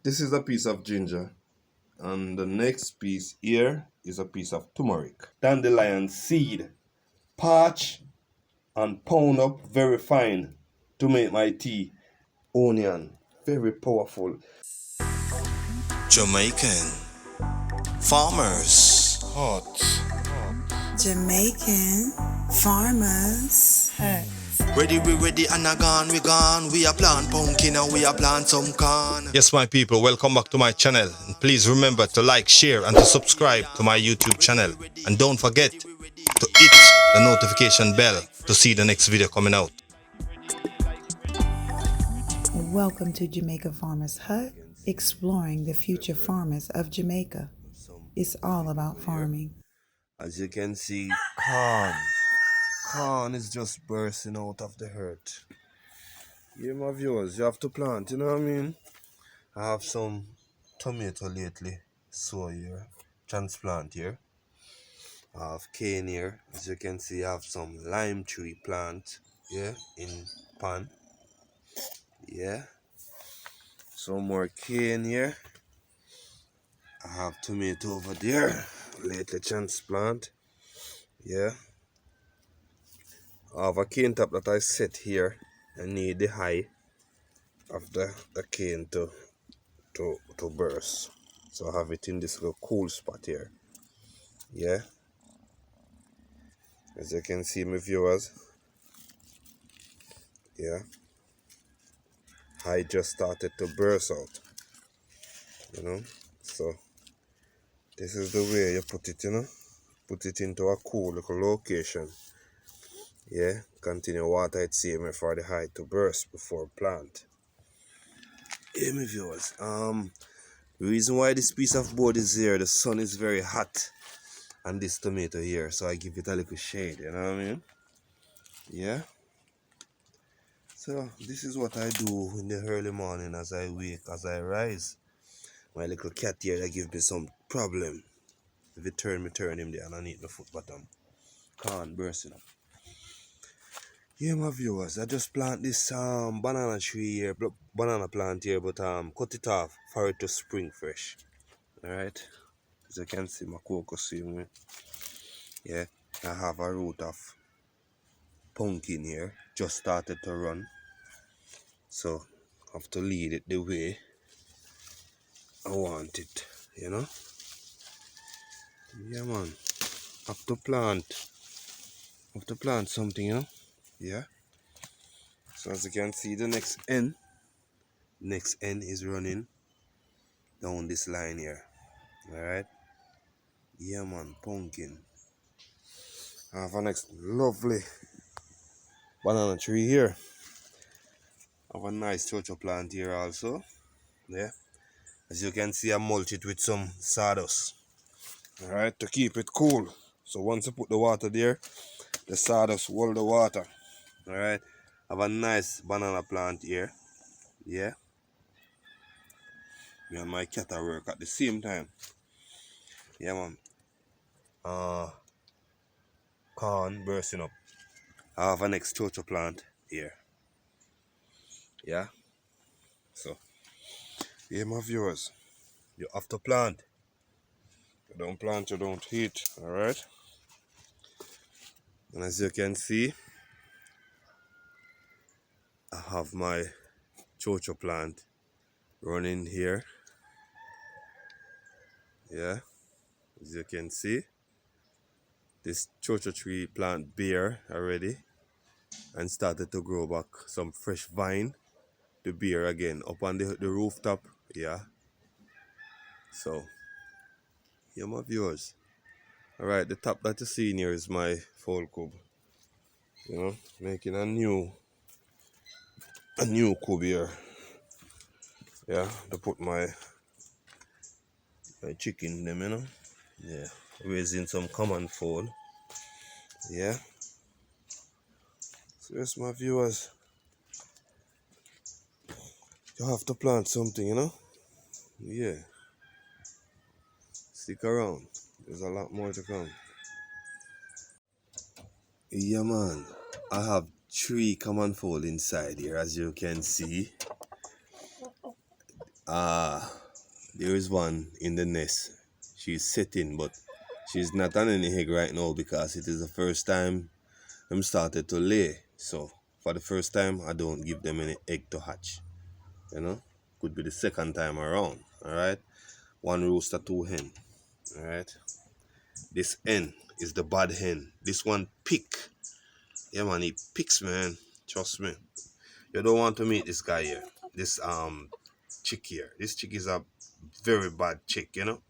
This is a piece of ginger, and the next piece here is a piece of turmeric. Dandelion seed, parch and pound up very fine to make my tea. Onion, very powerful. Jamaican farmers. Hot. Jamaican farmers. Ready, we ready, and we gone. We are plant pumpkin and we are plant some corn. Yes, my people, welcome back to my channel. And please remember to like, share, and to subscribe to my YouTube channel. And don't forget to hit the notification bell to see the next video coming out. Welcome to Jamaica Farmers Hut, exploring the future farmers of Jamaica. It's all about farming. As you can see, corn is just bursting out of the earth. Yeah, my viewers, you have to plant, you know what I mean? I have some tomato lately, sow here, transplant here. I have cane here. As you can see, I have some lime tree plant here in pan. Yeah. Some more cane here. I have tomato over there, lately transplant. Yeah. I have a cane top that I set here. I need the high of the cane to burst. So I have it in this little cool spot here. Yeah. As you can see, my viewers. Yeah. I just started to burst out. You know. So this is the way you put it, you know. Put it into a cool little location. Yeah. Continue water it same for the height to burst before plant. Yeah, my viewers. The reason why this piece of board is here, the sun is very hot. And this tomato here, so I give it a little shade, you know what I mean? Yeah. So this is what I do in the early morning as I wake, as I rise. My little cat here that give me some problem. If it turn him there underneath my foot bottom. Can't bursting up. Yeah, my viewers, I just plant this banana tree here, banana plant here, but cut it off for it to spring fresh. Alright. As you can see, my cocoa same way. Yeah, I have a root of pumpkin here, just started to run. So I have to lead it the way I want it, you know. Yeah, man. Have to plant something, you know. Yeah. So as you can see, the next end is running down this line here. Alright. Yeah, man. Pumpkin. I have a next lovely banana tree here. I have a nice chocho plant here also. Yeah. As you can see, I mulch it with some sawdust. Alright, to keep it cool. So once you put the water there, the sawdust hold the water. Alright. Have a nice banana plant here. Yeah. Me and my cat are work at the same time. Yeah, man. Corn bursting up. I have an next chocho plant here. Yeah. So, yeah, my viewers. You have to plant. You don't plant, you don't eat. Alright. And as you can see, I have my chocho plant running here. Yeah. As you can see, this chocho tree plant bare already and started to grow back some fresh vine to bear again up on the rooftop. Yeah. So, yeah, my viewers. Alright, the top that you see in here is my fall cube. You know, making a new cube here. Yeah, to put my chicken in them, you know. Yeah. Raising some common fowl. Yeah. So yes, my viewers. You have to plant something, you know? Yeah. Stick around. There's a lot more to come. Yeah, man. I have 3 common fowl inside here, as you can see. There is one in the nest. She's sitting, but she's not on any egg right now because it is the first time them started to lay. So for the first time, I don't give them any egg to hatch. You know, could be the second time around. All right, one rooster, two hen. All right, this hen is the bad hen. This one pick. Yeah, man, he picks, man. Trust me. You don't want to meet this guy here. This chick here. This chick is a very bad chick, you know.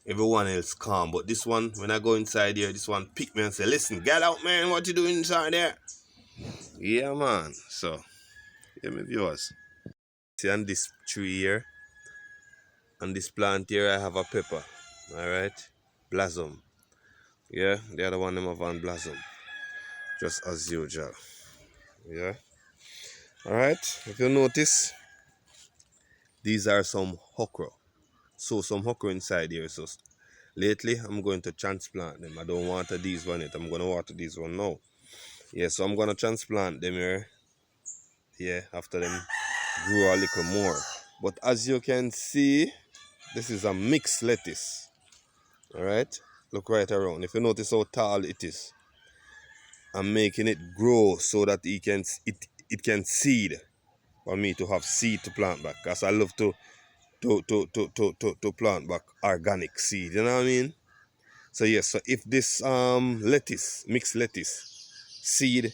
Everyone else calm, but this one, when I go inside here, this one pick me and say, "Listen, get out, man. What you doing inside there?" Yeah, man. So, yeah, my viewers. See, on this tree here, on this plant here, I have a pepper. All right, blossom. Yeah, the other one them have on blossom, just as usual. Yeah. All right. If you notice, these are some okra. So some okra inside here. So lately, I'm going to transplant them. I don't water these one yet. I'm going to water these one now. Yeah, so I'm going to transplant them here. Yeah, after them grow a little more. But as you can see, this is a mixed lettuce. All right, look right around. If you notice how tall it is, I'm making it grow so that it can seed for me to have seed to plant back. Cause I love to plant back organic seed. You know what I mean? So yes, so if this lettuce, mixed lettuce, seed,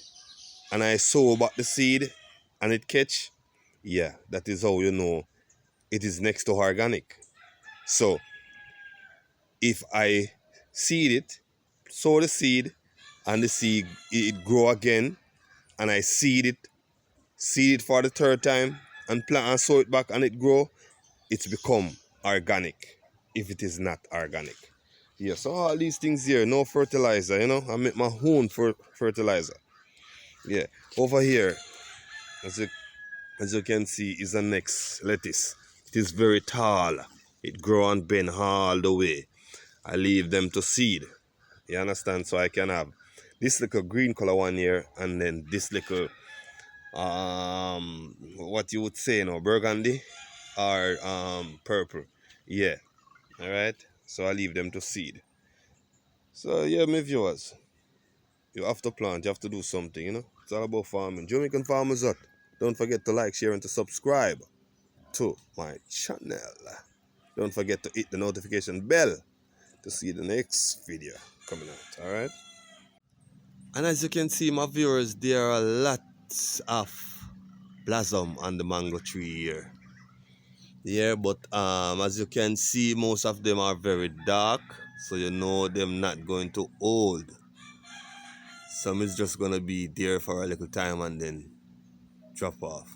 and I sow back the seed and it catch, yeah, that is how you know it is next to organic. So if I seed it, sow the seed, and the seed it grow again, and I seed it for the third time, and plant and sow it back and it grow, it's become organic. If it is not organic. Yeah, so all these things here, no fertilizer, you know. I make my own fertilizer. Yeah, over here, as you can see, is the next lettuce. It is very tall. It grow and bend all the way. I leave them to seed. You understand? So I can have this little green color one here, and then this little what you would say, you know, burgundy or purple. Yeah. All right. So I leave them to seed. So yeah, my viewers, you have to plant, you have to do something, you know. It's all about farming. Jamaican Farmers Hut. Don't forget to like, share, and to subscribe to my channel. Don't forget to hit the notification bell to see the next video coming out. All right. And as you can see, my viewers, there are lots of blossom on the mango tree here. Yeah, but as you can see, most of them are very dark, so you know them not going to old. Some is just gonna be there for a little time and then drop off.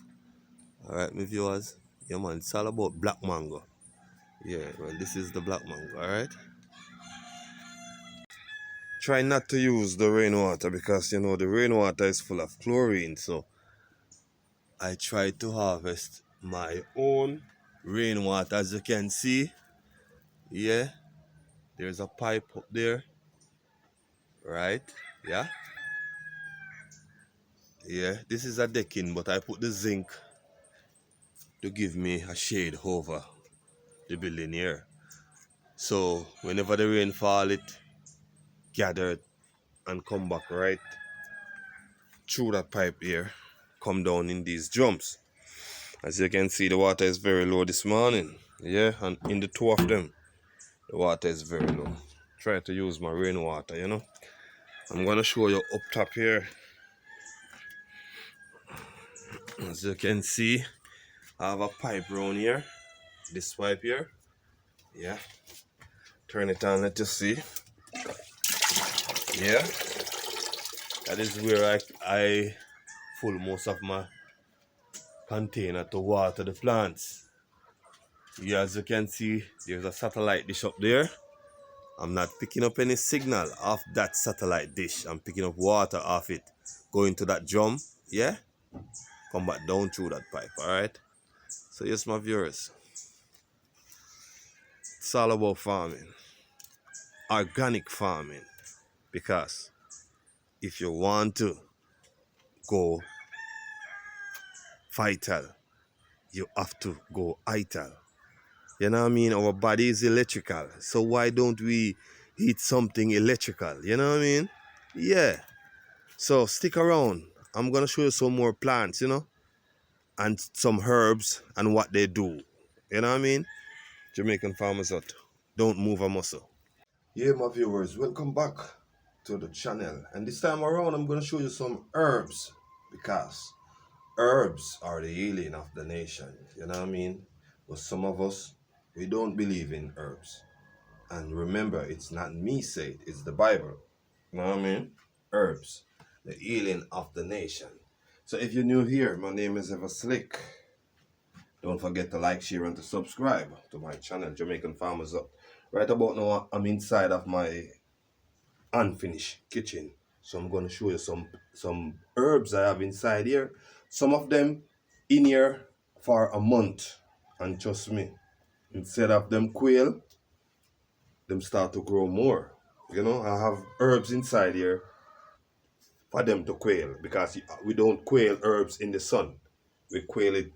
Alright, my viewers. Yeah, man, it's all about black mango. Yeah, well, this is the black mango, alright? Try not to use the rainwater because, you know, the rainwater is full of chlorine. So I try to harvest my own rainwater, as you can see. Yeah, there's a pipe up there. Right? Yeah. Yeah, this is a decking, but I put the zinc to give me a shade over the building here. So whenever the rain fall, it gathered and come back right through that pipe here, come down in these drums. As you can see, the water is very low this morning. Yeah, and in the two of them, the water is very low. Try to use my rainwater, you know. I'm gonna show you up top here. As you can see, I have a pipe around here. This pipe here. Yeah. Turn it on, let you see. Yeah. That is where I full most of my container to water the plants. Yeah, as you can see, there's a satellite dish up there. I'm not picking up any signal off that satellite dish. I'm picking up water off it, going to that drum. Yeah. Come back down through that pipe. Alright. So yes, my viewers. It's all about farming. Organic farming. Because if you want to go vital, you have to go ital. You know what I mean? Our body is electrical. So why don't we eat something electrical? You know what I mean? Yeah. So stick around. I'm going to show you some more plants, you know, and some herbs and what they do. You know what I mean? Jamaican Farmers Hut. Don't move a muscle. Yeah, my viewers, welcome back to the channel. And this time around, I'm going to show you some herbs because herbs are the healing of the nation. You know what I mean? But some of us, we don't believe in herbs. And remember, it's not me say it, it's the Bible. You know what I mean? Herbs, the healing of the nation. So if you're new here, my name is Ever Slick. Don't forget to like, share, and to subscribe to my channel, Jamaican Farmers Hut. Right about now, I'm inside of my unfinished kitchen. So I'm going to show you some herbs I have inside here. Some of them in here for a month. And trust me, instead of them quail, them start to grow more. You know, I have herbs inside here for them to quail because we don't quail herbs in the sun. We quail it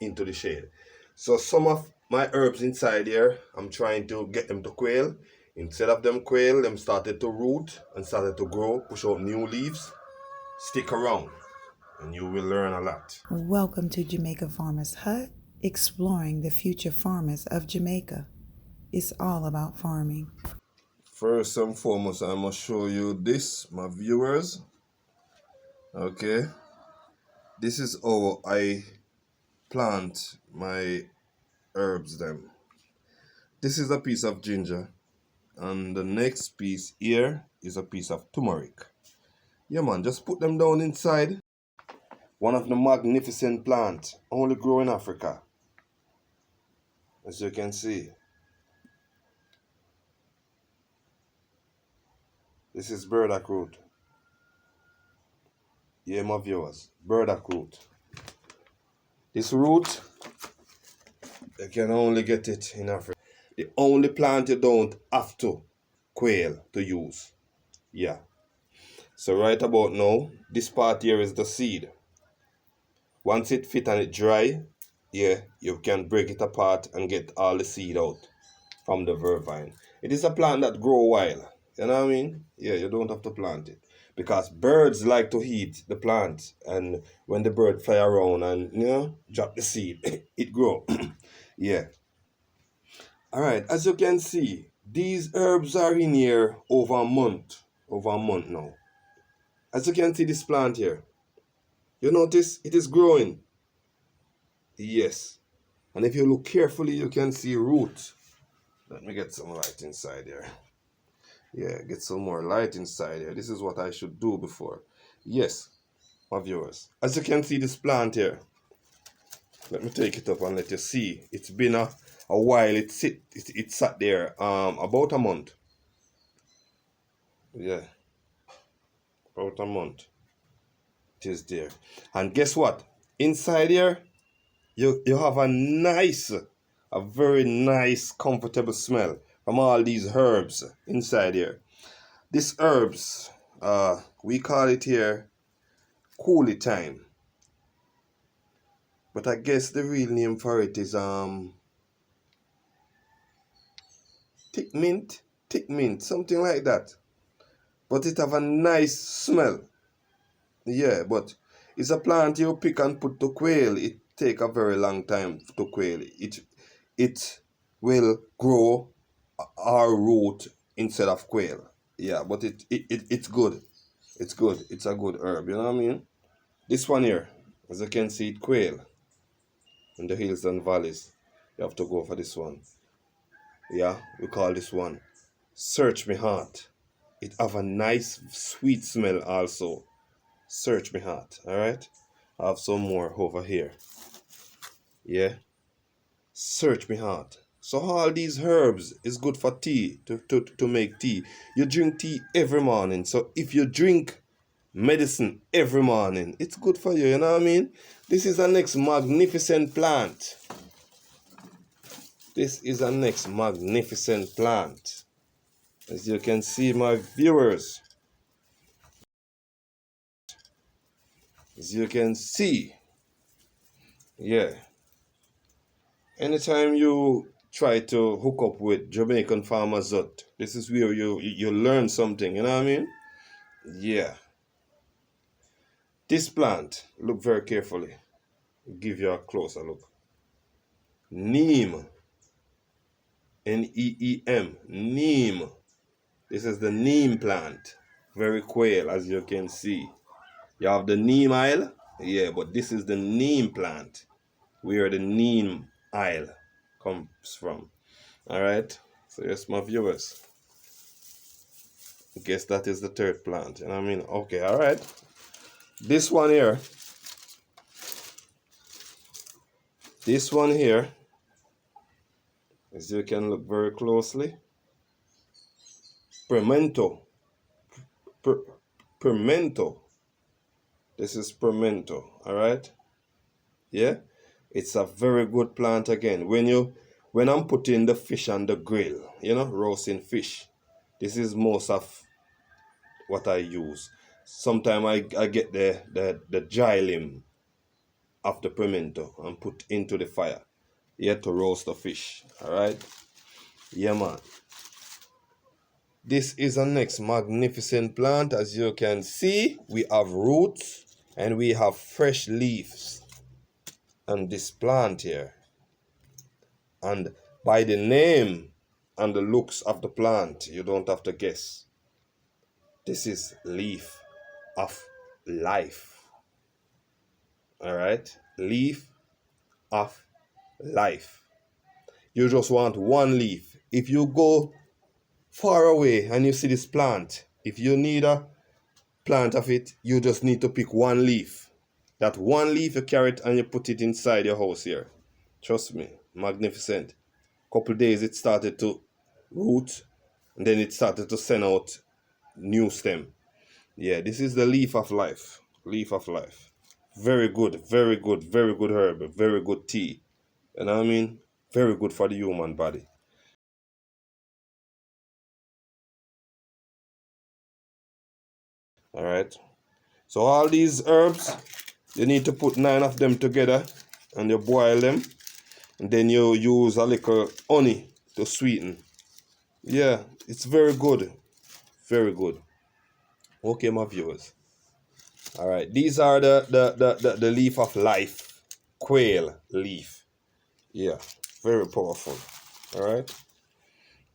into the shade. So some of my herbs inside here, I'm trying to get them to quail. Instead of them quail, them started to root and started to grow, push out new leaves. Stick around and you will learn a lot. Welcome to Jamaica Farmers Hut, exploring the future farmers of Jamaica. It's all about farming. First and foremost, I must show you this, my viewers. Okay. This is how I plant my herbs them. This is a piece of ginger. And the next piece here is a piece of turmeric. Yeah man, just put them down inside. One of the magnificent plants, only grow in Africa. As you can see. This is burdock root. Yeah, my viewers, burdock root. This root, you can only get it in Africa. The only plant you don't have to quail to use. Yeah. So right about now, this part here is the seed. Once it fit and it dry, yeah, you can break it apart and get all the seed out from the vervine. It is a plant that grow wild. You know what I mean? Yeah, you don't have to plant it. Because birds like to eat the plant. And when the bird fly around and, you know, drop the seed, it grow. Yeah. Alright, as you can see, these herbs are in here over a month. Over a month now. As you can see this plant here. You notice it is growing. Yes. And if you look carefully, you can see roots. Let me get some light inside here. Yeah, get some more light inside here. This is what I should do before. Yes, my viewers. As you can see this plant here. Let me take it up and let you see. It's been a while. It sat there about a month. Yeah. About a month. It is there. And guess what? Inside here, you have a very nice, comfortable smell from all these herbs inside here. These herbs, we call it here coolie thyme. But I guess the real name for it is thick mint, something like that. But it have a nice smell. Yeah, but it's a plant you pick and put to quail. It take a very long time to quail. It will grow or root instead of quail. Yeah, but it's good. It's good. It's a good herb. You know what I mean? This one here, as you can see, it quail in the hills and valleys. You have to go for this one. Yeah, we call this one Search Me Heart. It have a nice sweet smell also. Search Me Heart. Alright? I have some more over here. Yeah. Search Me Heart. So all these herbs is good for tea, to make tea. You drink tea every morning. So if you drink medicine every morning, it's good for you, you know what I mean? This is a next magnificent plant. This is a next magnificent plant. As you can see, my viewers. As you can see. Yeah. anytime you try to hook up with Jamaican Farmers Hut, this is where you learn something, you know what I mean? Yeah. This plant, look very carefully. Give you a closer look. Neem. Neem. Neem. This is the neem plant. Very quail, as you can see. You have the neem aisle. Yeah, but this is the neem plant, where the neem aisle comes from. Alright? So yes, my viewers. I guess that is the third plant. You know what I mean? Okay, alright. This one here. This one here. As you can look very closely. Pimento. Pimento. This is pimento. Alright? Yeah? It's a very good plant again. When I'm putting the fish on the grill, you know, roasting fish, this is most of what I use. Sometimes I get the dry limb of the pimento and put into the fire. Yeah, to roast the fish. Alright? Yeah, man. This is a next magnificent plant. As you can see, we have roots and we have fresh leaves on this plant here. And by the name and the looks of the plant, you don't have to guess. This is leaf of life. Alright? Leaf of life. You just want one leaf. If you go far away and you see this plant, if you need a plant of it, you just need to pick one leaf. That one leaf, you carry it and you put it inside your house here. Trust me, magnificent. Couple days it started to root and then it started to send out new stem. Yeah, this is the leaf of life. Leaf of life. Very good, very good, very good herb, very good tea. You know what I mean? Very good for the human body. Alright. So all these herbs, you need to put 9 of them together and you boil them. And then you use a little honey to sweeten. Yeah, it's very good. Very good. Okay, my viewers. Alright, these are the leaf of life. Quail leaf. Yeah, very powerful. Alright.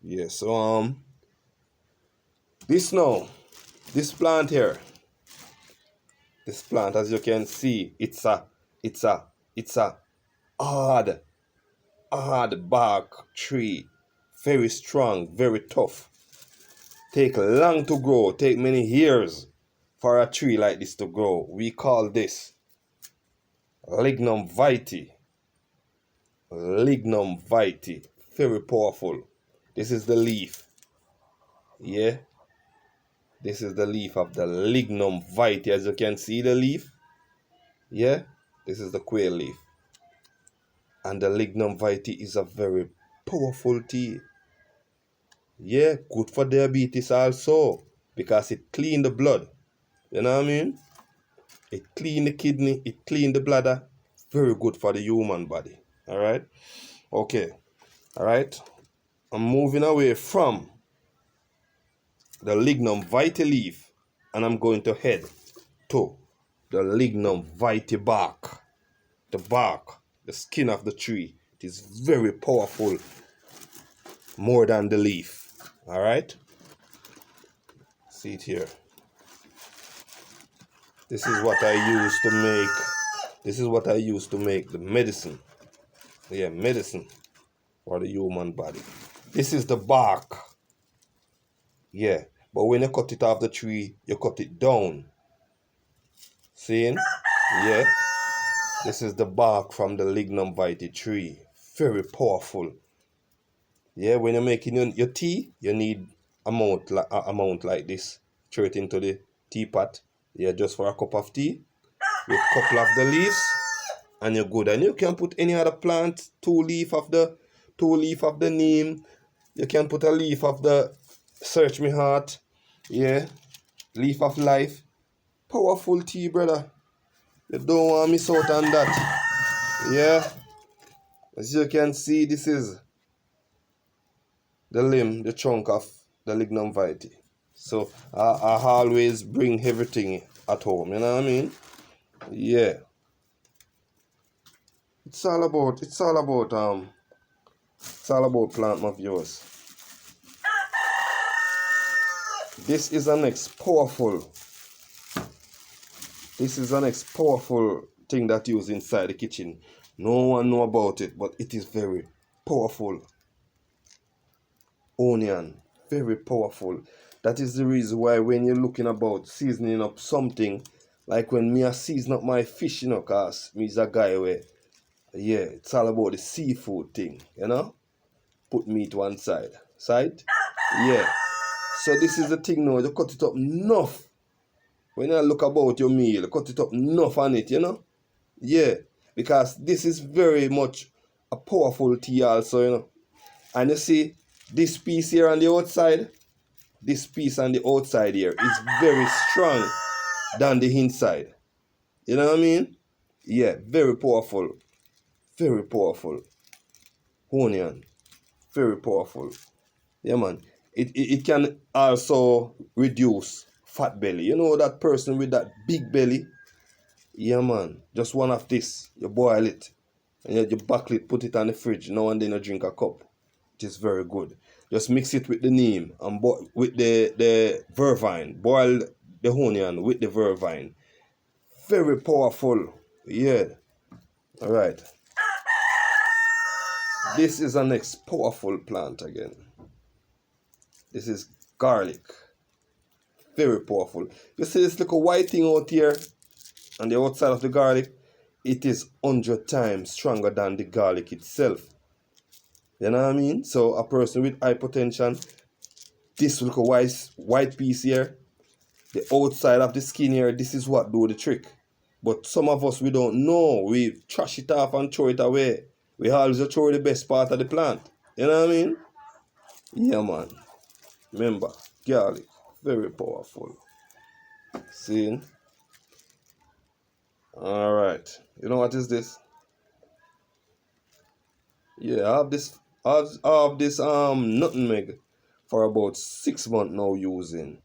Yeah, so this plant here. This plant, as you can see, it's a hard bark tree. Very strong, very tough. Take long to grow, take many years for a tree like this to grow. We call this lignum vitae. Lignum vitae. Very powerful. This is the leaf. Yeah. This is the leaf of the lignum vitae. As you can see the leaf. Yeah. This is the quail leaf. And the lignum vitae is a very powerful tea. Yeah, good for diabetes also. Because it cleans the blood. You know what I mean? It cleans the kidney. It cleans the bladder. Very good for the human body. Alright? Okay. Alright? I'm moving away from the lignum vitae leaf. And I'm going to head to the lignum vitae bark. The bark. The skin of the tree. It is very powerful. More than the leaf. Alright? See it here. This is what I use to make. This is what I use to make the medicine. Yeah, medicine for the human body. This is the bark. Yeah, but when you cut it off the tree, you cut it down. Seeing? Yeah. This is the bark from the lignum vitae tree. Very powerful. Yeah, when you're making your tea, you need amount like this. Throw it into the teapot. Yeah, just for a cup of tea. With a couple of the leaves. And you're good. And you can put any other plant. 2 leaf of the neem. You can put a leaf of the search me heart. Yeah. Leaf of life. Powerful tea, brother. You don't want to miss out on that. Yeah. As you can see, this is the limb, the chunk of the lignum vitae. So I always bring everything at home, you know what I mean? Yeah. It's all about plant, my viewers. This is an next powerful thing that you use inside the kitchen. No one know about it, but it is very powerful. Onion, very powerful. That is the reason why when you're looking about seasoning up something, like when me I season up my fish, you know, cause me is a guy where, yeah, it's all about the seafood thing, you know? Put meat one side. Yeah. So this is the thing now, you cut it up enough. When I look about your meal, cut it up enough on it, you know? Yeah. Because this is very much a powerful tea also, you know? And you see, this piece here on the outside, this piece on the outside here is very strong than the inside. You know what I mean? Yeah, very powerful. Very powerful. Onion. Very powerful. Yeah, man. It can also reduce fat belly. You know that person with that big belly? Yeah, man. Just one of this. You boil it. And you buckle it, put it on the fridge. Now and then you drink a cup. It is very good. Just mix it with the neem and with the vervine. Boil the onion with the vervine. Very powerful. Yeah. Alright. This is the next powerful plant again. This is garlic. Very powerful. You see this little white thing out here on the outside of the garlic? It is 100 times stronger than the garlic itself. You know what I mean? So a person with hypertension, this little white piece here, the outside of the skin here, this is what do the trick. But some of us, we don't know. We trash it off and throw it away. We always throw the best part of the plant. You know what I mean? Yeah, man. Remember, garlic, very powerful. See? Alright. You know what is this? Yeah, I have this nutmeg for about 6 months now using.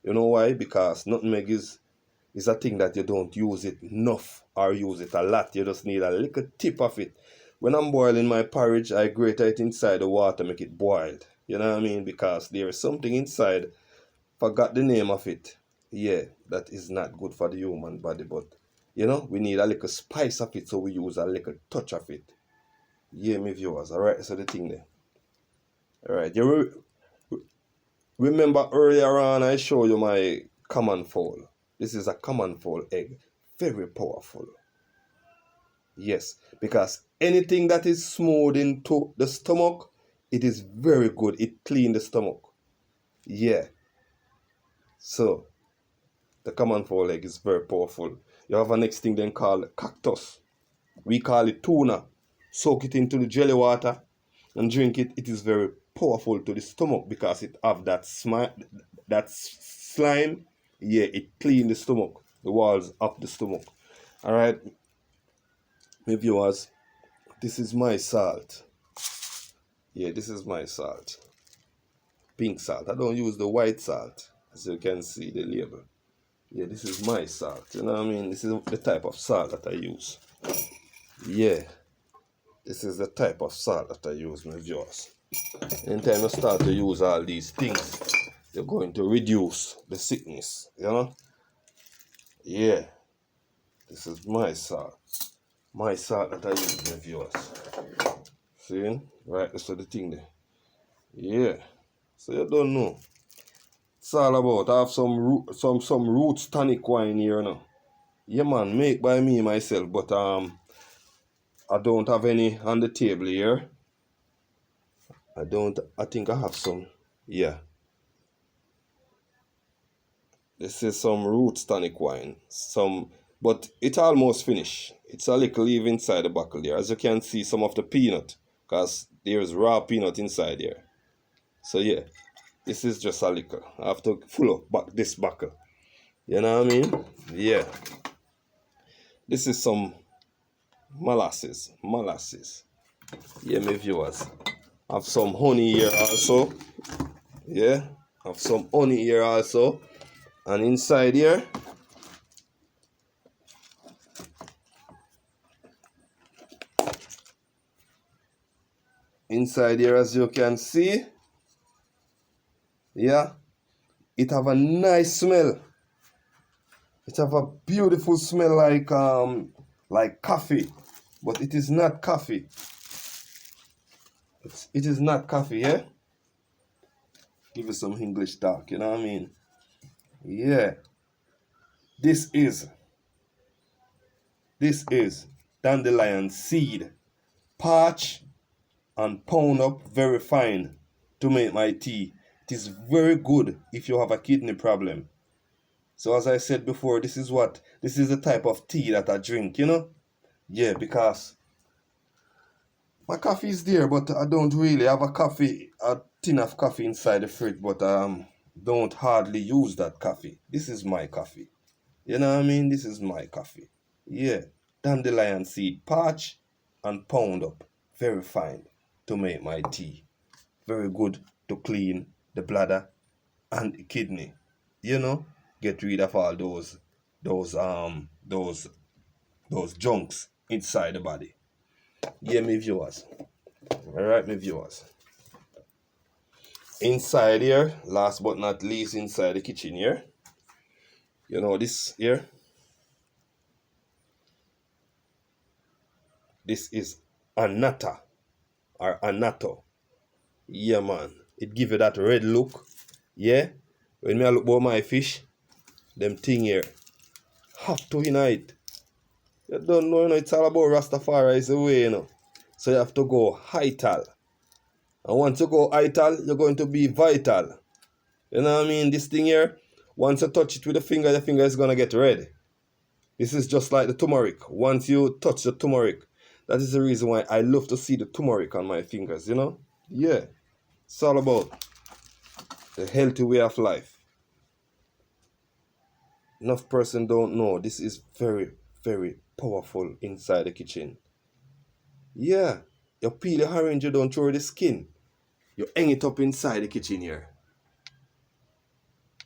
You know why? Because nutmeg is a thing that you don't use it enough or use it a lot. You just need a little tip of it. When I'm boiling my porridge, I grate it inside the water, make it boiled. You know what I mean? Because there is something inside, forgot the name of it. Yeah, that is not good for the human body, but you know, we need a little spice of it, so we use a little touch of it. Yeah, me viewers. Alright, so the thing there. Alright, you remember earlier on I showed you my common fowl. This is a common fowl egg. Very powerful. Yes, because anything that is smooth into the stomach, it is very good. It cleans the stomach. Yeah. So, the common fowl egg is very powerful. You have a next thing then called cactus. We call it tuna. Soak it into the jelly water and drink it. It is very powerful to the stomach because it have that slime. Yeah, it clean the stomach, the walls of the stomach. Alright, my viewers, this is my salt. Yeah, this is my salt. Pink salt. I don't use the white salt, as you can see the label. Yeah, this is my salt. You know what I mean? This is the type of salt that I use. Yeah. This is the type of salt that I use, my viewers. Anytime you start to use all these things, you're going to reduce the sickness, you know? Yeah. This is my salt. My salt that I use, my viewers. See? Right, this is the thing there. Yeah. So you don't know. It's all about, I have some roots tonic wine here now. Yeah, man, made by me myself, but I don't have any on the table here. I think I have some. Yeah. This is some roots tonic wine. But it's almost finished. It's a little leave inside the buckle there. As you can see, some of the peanut, because there's raw peanut inside here. So yeah, this is just a little. I have to full up this buckle. You know what I mean? Yeah. This is some molasses. Yeah, my viewers. Have some honey here also. Yeah, have some honey here also. And inside here, as you can see, yeah, it have a nice smell. It have a beautiful smell like coffee, but it is not coffee. It is not coffee, yeah? Give you some English talk, you know what I mean? Yeah. This is dandelion seed, parch and pound up very fine to make my tea. It is very good if you have a kidney problem. So as I said before, this is the type of tea that I drink, you know? Yeah, because my coffee is there, but I don't really have a tin of coffee inside the fridge, but don't hardly use that coffee. This is my coffee. You know what I mean? This is my coffee. Yeah. Dandelion seed, parch and pound up. Very fine to make my tea. Very good to clean the bladder and the kidney. You know? Get rid of all those junks inside the body. Yeah, me viewers. Alright, me viewers. Inside here, last but not least, inside the kitchen here. You know this here? This is annata or anato. Yeah, man. It give you that red look. Yeah? When me I look about my fish, them thing here. Have to unite. You don't know, it's all about Rastafari is the way, So you have to go hital. And once you go hital, you're going to be vital. You know what I mean? This thing here, once you touch it with the finger is going to get red. This is just like the turmeric. Once you touch the turmeric, that is the reason why I love to see the turmeric on my fingers, you know? Yeah. It's all about the healthy way of life. Enough person don't know this is very, very powerful inside the kitchen. Yeah. You peel the orange, you don't throw the skin. You hang it up inside the kitchen here.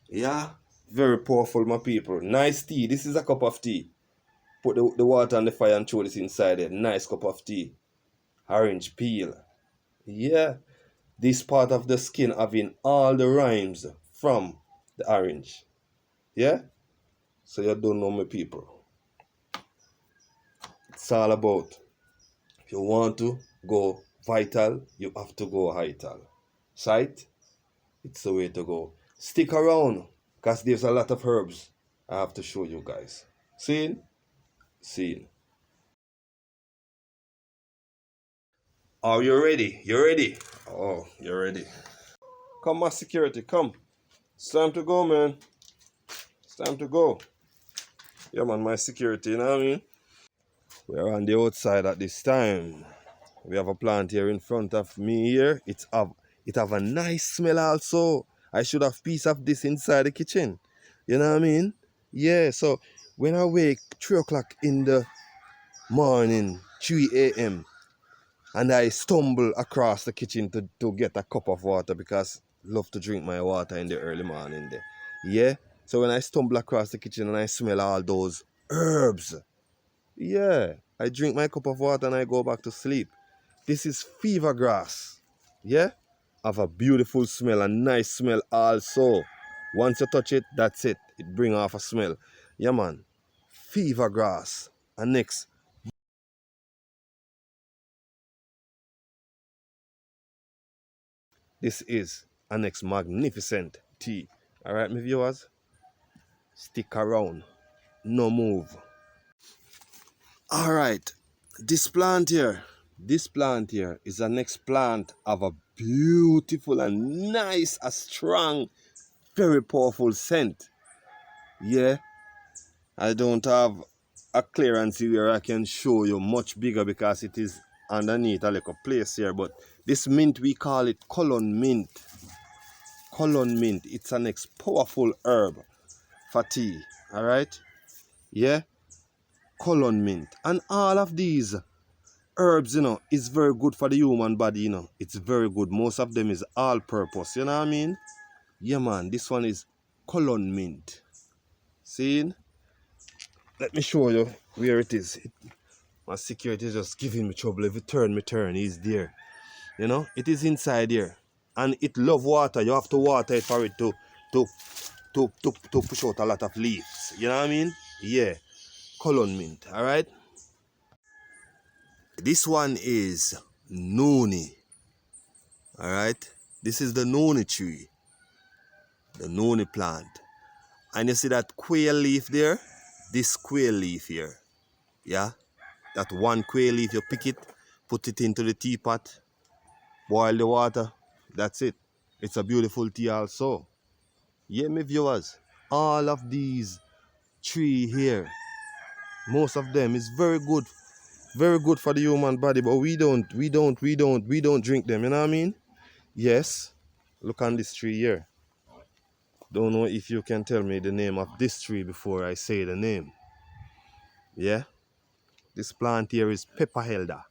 Yeah. Very powerful, my people. Nice tea. This is a cup of tea. Put the water on the fire and throw this inside there. Nice cup of tea. Orange peel. Yeah. This part of the skin having all the rinds from the orange. Yeah? So you don't know, my people. It's all about, if you want to go vital, you have to go vital. Sight? It's the way to go. Stick around, because there's a lot of herbs I have to show you guys. See? See. Are you ready? You ready? Oh, you're ready. Come, my security, come. It's time to go, man. It's time to go. Yeah, man, my security, you know what I mean? We're on the outside at this time. We have a plant here in front of me here. It have a nice smell also. I should have piece of this inside the kitchen. You know what I mean? Yeah, so when I wake 3 o'clock in the morning, 3 a.m., and I stumble across the kitchen to get a cup of water because I love to drink my water in the early morning there. Yeah? So when I stumble across the kitchen and I smell all those herbs, yeah, I drink my cup of water and I go back to sleep. This is fever grass. Yeah? Have a beautiful smell, a nice smell also. Once you touch it, that's it. It bring off a smell. Yeah, man. Fever grass. And next, this is a next magnificent tea. Alright, my viewers? Stick around. No move. Alright. This plant here is the next plant of a beautiful and nice, a strong, very powerful scent. Yeah. I don't have a clearance where I can show you much bigger because it is underneath a little place here. But this mint, we call it colon mint. Colon mint. It's an next powerful herb for tea. Alright? Yeah? Colon mint. And all of these herbs, is very good for the human body, It's very good. Most of them is all purpose, you know what I mean? Yeah, man, this one is colon mint. See? Let me show you where it is. My security is just giving me trouble. If you turn, he's there. It is inside here. And it love water. You have to water it for it to push out a lot of leaves. You know what I mean? Yeah. Colon mint, alright? This one is noni. Alright? This is the noni tree. The noni plant. And you see that quail leaf there? This quail leaf here. Yeah? That one quail leaf, you pick it, put it into the teapot, boil the water. That's it. It's a beautiful tea also. Yeah, my viewers. All of these tree here, most of them is very good for the human body, but we don't drink them, you know what I mean? Yes. Look on this tree here. Don't know if you can tell me the name of this tree before I say the name. Yeah? This plant here is pepper elder.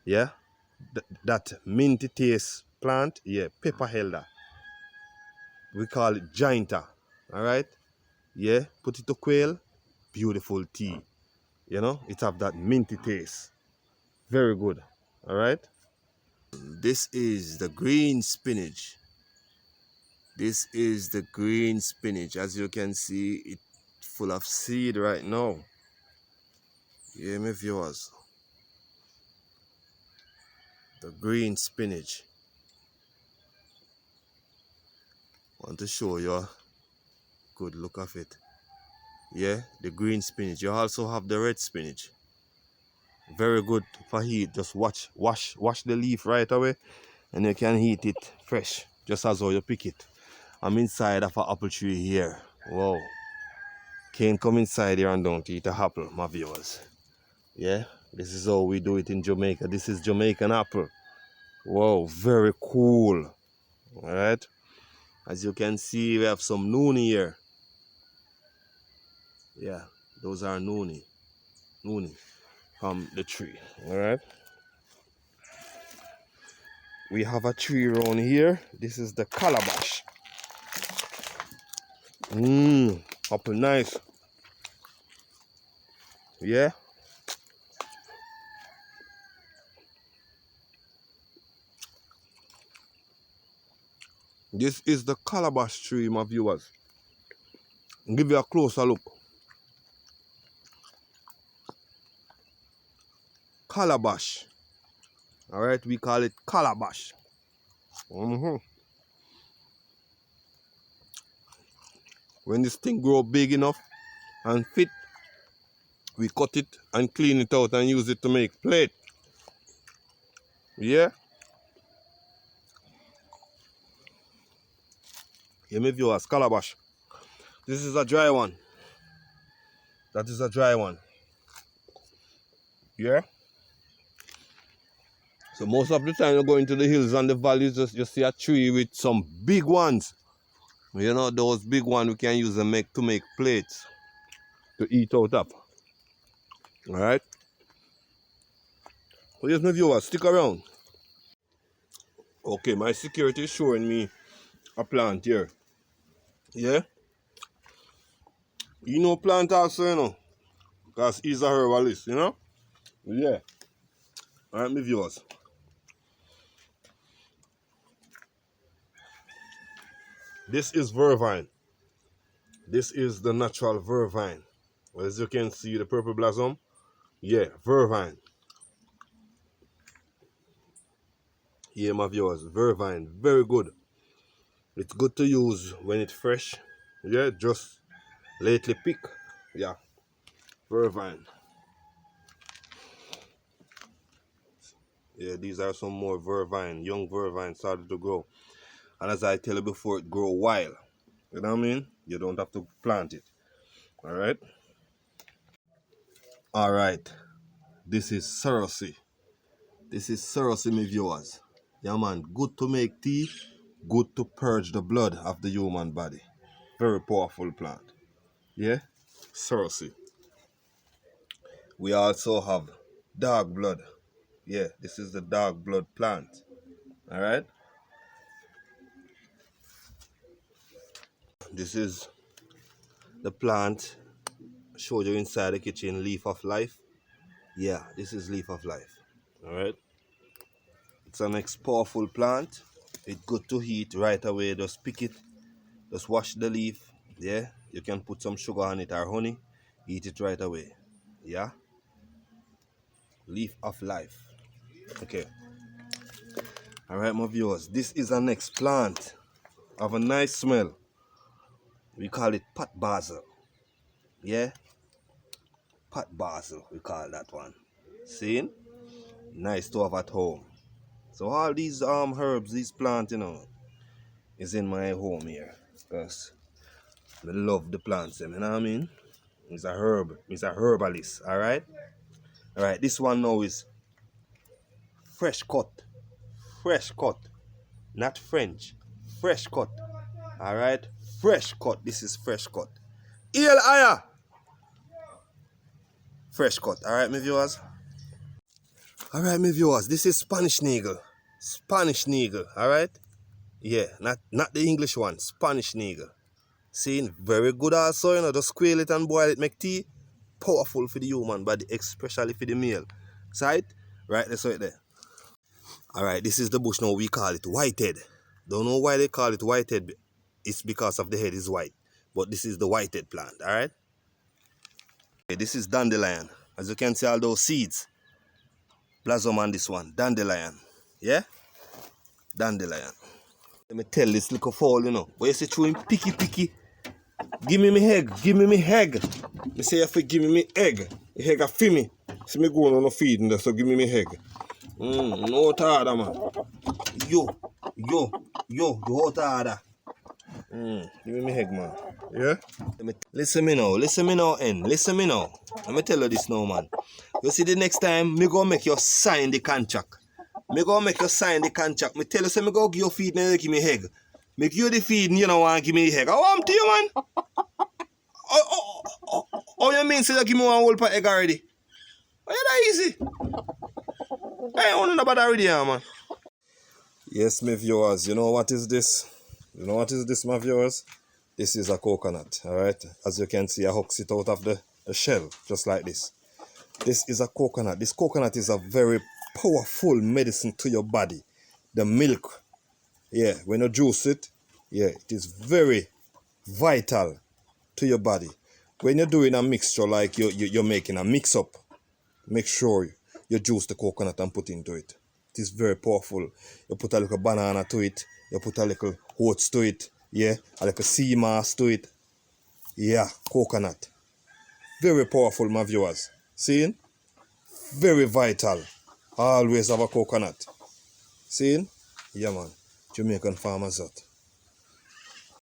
Yeah? That minty taste plant, yeah, pepper elder. We call it gianta. Alright? Yeah, put it to quail, beautiful tea. It have that minty taste. Very good. Alright? This is the green spinach. This is the green spinach. As you can see, it's full of seed right now. Yeah, my viewers. The green spinach. Want to show you a good look of it. Yeah, the green spinach. You also have the red spinach. Very good for heat. Just wash the leaf right away, and you can heat it fresh, just as how you pick it. I'm inside of an apple tree here. Whoa. Can't come inside here and don't eat an apple, my viewers. Yeah, this is how we do it in Jamaica. This is Jamaican apple. Whoa, very cool. Alright. As you can see, we have some noni here. Yeah, those are noni from the tree. Alright. We have a tree around here. This is the calabash. Apple nice. Yeah. This is the calabash tree, my viewers. I'll give you a closer look. Calabash. Alright, we call it calabash. When this thing grow big enough and fit, we cut it and clean it out and use it to make plate. Yeah? Here, my viewers, calabash. This is a dry one. That is a dry one. Yeah? So most of the time you go into the hills and the valleys, you see a tree with some big ones. Those big ones we can use them to make plates to eat out of. Alright? So yes, my viewers, stick around. Okay, my security is showing me a plant here. Yeah? Plant also, because he's a herbalist, Yeah. Alright, my viewers. This is vervine. This is the natural vervine. As you can see, the purple blossom. Yeah, vervine. Yeah, my viewers, vervine, very good. It's good to use when it's fresh. Yeah, just lately pick. Yeah, vervine. Yeah, these are some more vervine. Young vervine started to grow. And as I tell you before, it grow wild. You know what I mean? You don't have to plant it. Alright? Alright. This is Sorosie. This is Sorosie, my viewers. Yeah, man. Good to make tea. Good to purge the blood of the human body. Very powerful plant. Yeah? Sorosie. We also have dog blood. Yeah, this is the dark blood plant. Alright? This is the plant showed you inside the kitchen, leaf of life. Yeah, this is leaf of life. Alright? It's an next powerful plant. It's good to eat right away. Just pick it. Just wash the leaf. Yeah? You can put some sugar on it or honey. Eat it right away. Yeah? Leaf of life. Okay. Alright, my viewers. This is an next plant of a nice smell. We call it pot basil. Yeah? Pot basil, we call that one. See? Nice to have at home. So all these herbs, these plants, you know, is in my home here. Because I love the plants, you know what I mean? It's a herb. It's a herbalist, alright? Alright, this one now is fresh cut. Fresh cut. Not French. Fresh cut. Alright? Fresh cut. This is fresh cut. El Aya! Fresh cut. Alright, my viewers? Alright, my viewers. This is Spanish nigel. Spanish nigel. Alright? Yeah, not the English one. Spanish nigel. See, very good also, you know, just squeal it and boil it, make tea. Powerful for the human body, especially for the male. Sight? Right, that's right there. Alright, this is the bush now, we call it whitehead. Don't know why they call it whitehead. It's because of the head is white. But this is the whitehead plant, alright? Okay, this is dandelion. As you can see, all those seeds. Blossom on this one, dandelion. Yeah? Dandelion. Let me tell this little fowl, you know. But you see, through him picky. Give me my egg. Give me my egg. Me say if you give me my egg. The egg a for me. See me going on a feeding there, so give me my egg. No harder, man. Yo, you hot harder. Give me my egg, man. Yeah? Listen me now, N. Listen me now. Let me tell you this now, man. You see, the next time, me go make you sign the contract. Me go make you sign the contract. Me tell you, say me go give you feed and you give me egg. Make you the feed and you don't want to give me the egg. I want to you, man. Oh, you mean say you give me one whole pot egg already? Oh, yeah, that easy. I ain't want to know about that already, man. Yes, my viewers, you know what is this? You know what is this, my viewers? This is a coconut, alright? As you can see, I hooks it out of the shell, just like this. This is a coconut. This coconut is a very powerful medicine to your body. The milk, yeah, when you juice it, yeah, it is very vital to your body. When you're doing a mixture like you're making a mix-up, make sure you juice the coconut and put into it. It is very powerful. You put a little banana to it, you put a little oats to it, yeah, a little sea moss to it. Yeah, coconut. Very powerful, my viewers. Seeing? Very vital. Always have a coconut. Seeing? Yeah, man. Jamaican farmers out.